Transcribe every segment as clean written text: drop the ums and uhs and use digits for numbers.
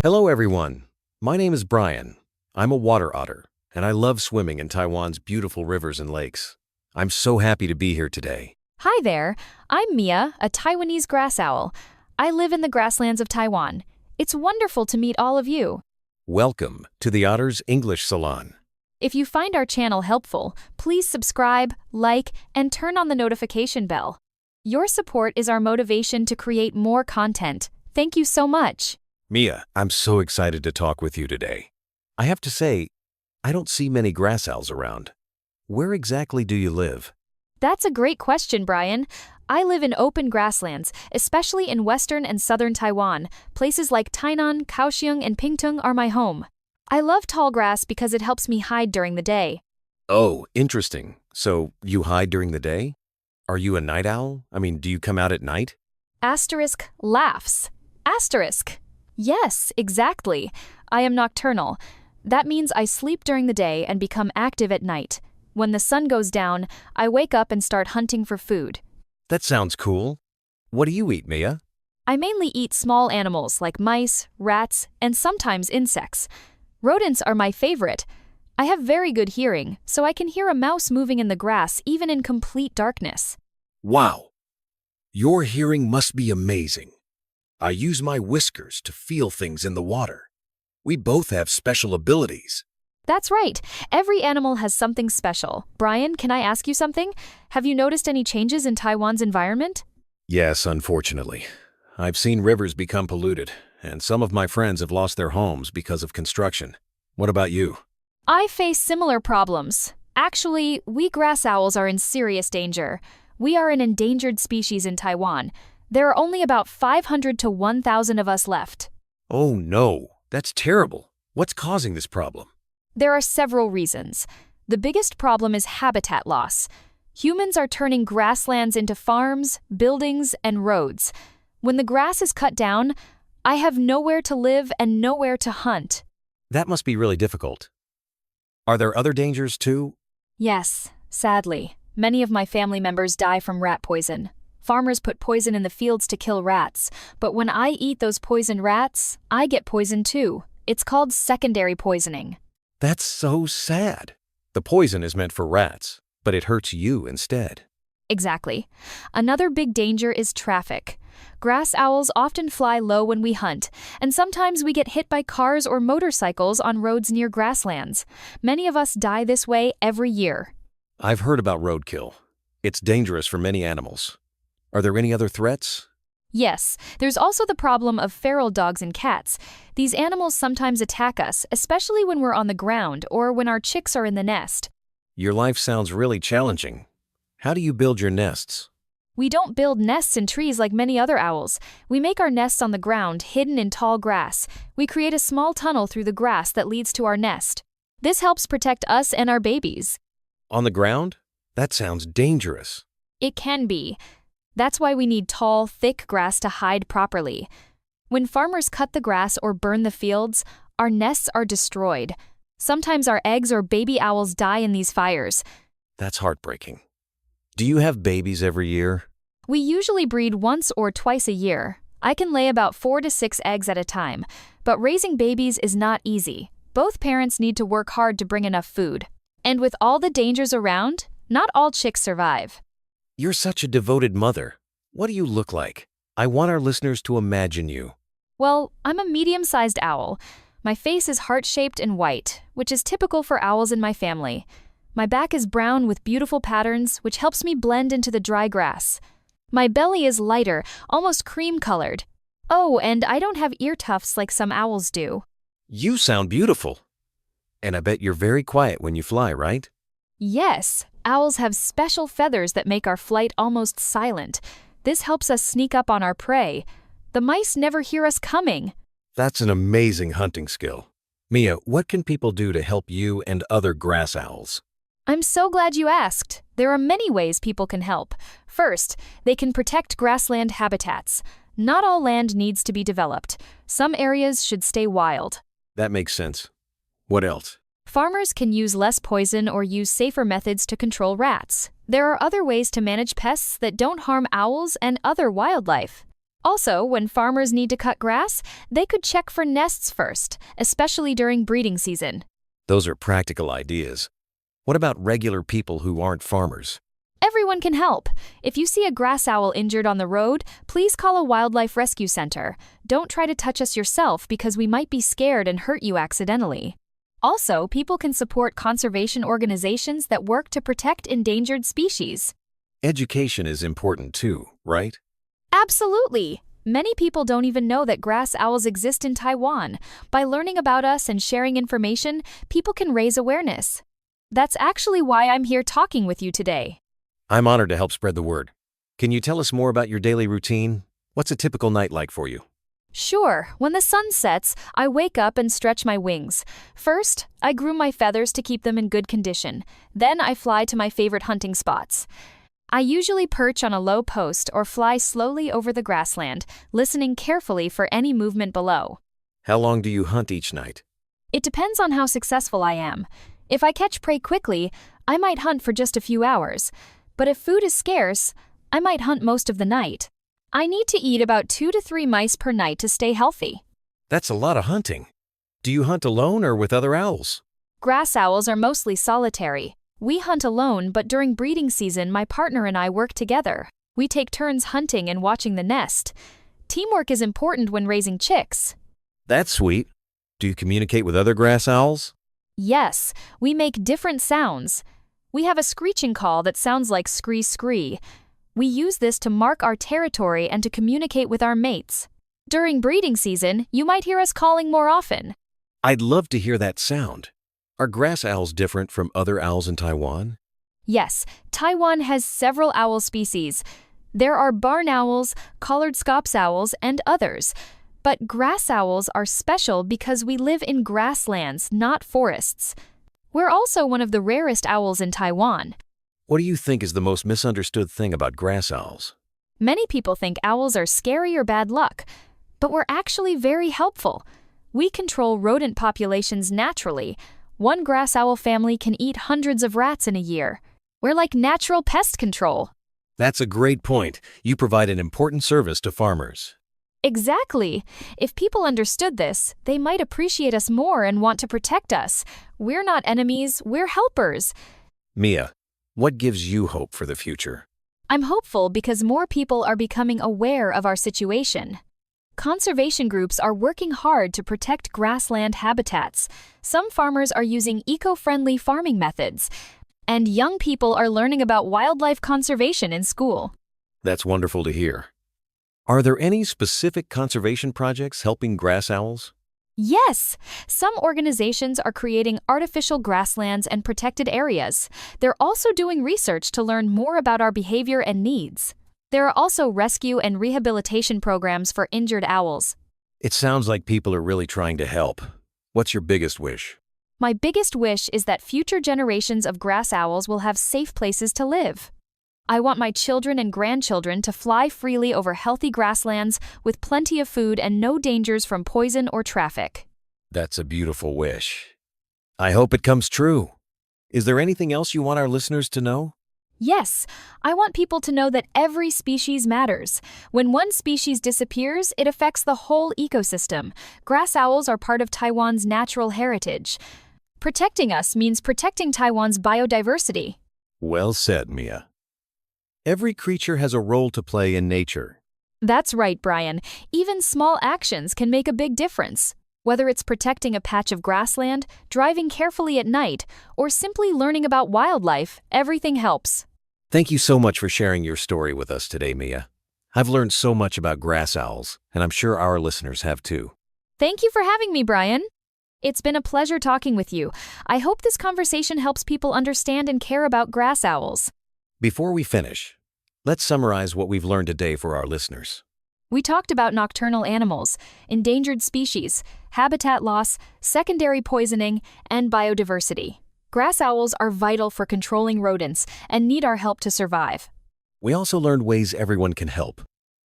Hello everyone, my name is Brian. I'm a water otter, and I love swimming in Taiwan's beautiful rivers and lakes. I'm so happy to be here today. Hi there, I'm Mia, a Taiwanese grass owl. I live in the grasslands of Taiwan. It's wonderful to meet all of you. Welcome to the Otter's English Salon. If you find our channel helpful, please subscribe, like, and turn on the notification bell. Your support is our motivation to create more content. Thank you so much. Mia, I'm so excited to talk with you today. I have to say, I don't see many grass owls around. Where exactly do you live? That's a great question, Brian. I live in open grasslands, especially in western and southern Taiwan. Places like Tainan, Kaohsiung, and Pingtung are my home. I love tall grass because it helps me hide during the day. Oh, interesting. So you hide during the day? Are you a night owl? Do you come out at night? Asterisk laughs. Asterisk. Yes, exactly. I am nocturnal. That means I sleep during the day and become active at night. When the sun goes down, I wake up and start hunting for food. That sounds cool. What do you eat, Mia? I mainly eat small animals like mice, rats, and sometimes insects. Rodents are my favorite. I have very good hearing, so I can hear a mouse moving in the grass even in complete darkness. Wow! Your hearing must be amazing. I use my whiskers to feel things in the water. We both have special abilities. That's right. Every animal has something special. Brian, can I ask you something? Have you noticed any changes in Taiwan's environment? Yes, unfortunately. I've seen rivers become polluted, and some of my friends have lost their homes because of construction. What about you? I face similar problems. Actually, we grass owls are in serious danger. We are an endangered species in Taiwan. There are only about 500 to 1,000 of us left. Oh no, that's terrible. What's causing this problem? There are several reasons. The biggest problem is habitat loss. Humans are turning grasslands into farms, buildings, and roads. When the grass is cut down, I have nowhere to live and nowhere to hunt. That must be really difficult. Are there other dangers too? Yes, sadly. Many of my family members die from rat poison. Farmers put poison in the fields to kill rats, but when I eat those poisoned rats, I get poisoned too. It's called secondary poisoning. That's so sad. The poison is meant for rats, but it hurts you instead. Exactly. Another big danger is traffic. Grass owls often fly low when we hunt, and sometimes we get hit by cars or motorcycles on roads near grasslands. Many of us die this way every year. I've heard about roadkill. It's dangerous for many animals. Are there any other threats? Yes, there's also the problem of feral dogs and cats. These animals sometimes attack us, especially when we're on the ground or when our chicks are in the nest. Your life sounds really challenging. How do you build your nests? We don't build nests in trees like many other owls. We make our nests on the ground, hidden in tall grass. We create a small tunnel through the grass that leads to our nest. This helps protect us and our babies. On the ground? That sounds dangerous. It can be. That's why we need tall, thick grass to hide properly. When farmers cut the grass or burn the fields, our nests are destroyed. Sometimes our eggs or baby owls die in these fires. That's heartbreaking. Do you have babies every year? We usually breed once or twice a year. I can lay about 4 to 6 eggs at a time, but raising babies is not easy. Both parents need to work hard to bring enough food. And with all the dangers around, not all chicks survive. You're such a devoted mother. What do you look like? I want our listeners to imagine you. Well, I'm a medium-sized owl. My face is heart-shaped and white, which is typical for owls in my family. My back is brown with beautiful patterns, which helps me blend into the dry grass. My belly is lighter, almost cream-colored. Oh, and I don't have ear tufts like some owls do. You sound beautiful. And I bet you're very quiet when you fly, right? Yes, owls have special feathers that make our flight almost silent. This helps us sneak up on our prey. The mice never hear us coming. That's an amazing hunting skill. Mia, what can people do to help you and other grass owls? I'm so glad you asked. There are many ways people can help. First, they can protect grassland habitats. Not all land needs to be developed. Some areas should stay wild. That makes sense. What else? Farmers can use less poison or use safer methods to control rats. There are other ways to manage pests that don't harm owls and other wildlife. Also, when farmers need to cut grass, they could check for nests first, especially during breeding season. Those are practical ideas. What about regular people who aren't farmers? Everyone can help. If you see a grass owl injured on the road, please call a wildlife rescue center. Don't try to touch us yourself because we might be scared and hurt you accidentally. Also, people can support conservation organizations that work to protect endangered species. Education is important too, right? Absolutely! Many people don't even know that grass owls exist in Taiwan. By learning about us and sharing information, people can raise awareness. That's actually why I'm here talking with you today. I'm honored to help spread the word. Can you tell us more about your daily routine? What's a typical night like for you? Sure, when the sun sets, I wake up and stretch my wings. First, I groom my feathers to keep them in good condition. Then I fly to my favorite hunting spots. I usually perch on a low post or fly slowly over the grassland, listening carefully for any movement below. How long do you hunt each night? It depends on how successful I am. If I catch prey quickly, I might hunt for just a few hours. But if food is scarce, I might hunt most of the night. I need to eat about 2 to 3 mice per night to stay healthy. That's a lot of hunting. Do you hunt alone or with other owls? Grass owls are mostly solitary. We hunt alone, but during breeding season, my partner and I work together. We take turns hunting and watching the nest. Teamwork is important when raising chicks. That's sweet. Do you communicate with other grass owls? Yes, we make different sounds. We have a screeching call that sounds like scree-scree. We use this to mark our territory and to communicate with our mates. During breeding season, you might hear us calling more often. I'd love to hear that sound. Are grass owls different from other owls in Taiwan? Yes, Taiwan has several owl species. There are barn owls, collared scops owls, and others. But grass owls are special because we live in grasslands, not forests. We're also one of the rarest owls in Taiwan. What do you think is the most misunderstood thing about grass owls? Many people think owls are scary or bad luck, but we're actually very helpful. We control rodent populations naturally. One grass owl family can eat hundreds of rats in a year. We're like natural pest control. That's a great point. You provide an important service to farmers. Exactly. If people understood this, they might appreciate us more and want to protect us. We're not enemies, we're helpers. Mia, what gives you hope for the future? I'm hopeful because more people are becoming aware of our situation. Conservation groups are working hard to protect grassland habitats. Some farmers are using eco-friendly farming methods, and young people are learning about wildlife conservation in school. That's wonderful to hear. Are there any specific conservation projects helping grass owls? Yes, some organizations are creating artificial grasslands and protected areas. They're also doing research to learn more about our behavior and needs. There are also rescue and rehabilitation programs for injured owls. It sounds like people are really trying to help. What's your biggest wish? My biggest wish is that future generations of grass owls will have safe places to live. I want my children and grandchildren to fly freely over healthy grasslands with plenty of food and no dangers from poison or traffic. That's a beautiful wish. I hope it comes true. Is there anything else you want our listeners to know? Yes, I want people to know that every species matters. When one species disappears, it affects the whole ecosystem. Grass owls are part of Taiwan's natural heritage. Protecting us means protecting Taiwan's biodiversity. Well said, Mia. Every creature has a role to play in nature. That's right, Brian. Even small actions can make a big difference. Whether it's protecting a patch of grassland, driving carefully at night, or simply learning about wildlife, everything helps. Thank you so much for sharing your story with us today, Mia. I've learned so much about grass owls, and I'm sure our listeners have too. Thank you for having me, Brian. It's been a pleasure talking with you. I hope this conversation helps people understand and care about grass owls. Before we finish, let's summarize what we've learned today for our listeners. We talked about nocturnal animals, endangered species, habitat loss, secondary poisoning, and biodiversity. Grass owls are vital for controlling rodents and need our help to survive. We also learned ways everyone can help,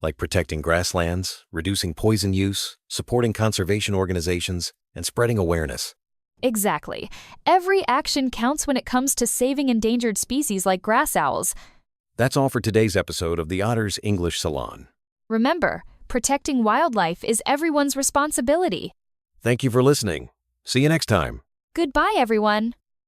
like protecting grasslands, reducing poison use, supporting conservation organizations, and spreading awareness. Exactly. Every action counts when it comes to saving endangered species like grass owls. That's all for today's episode of the Otter's English Salon. Remember, protecting wildlife is everyone's responsibility. Thank you for listening. See you next time. Goodbye, everyone.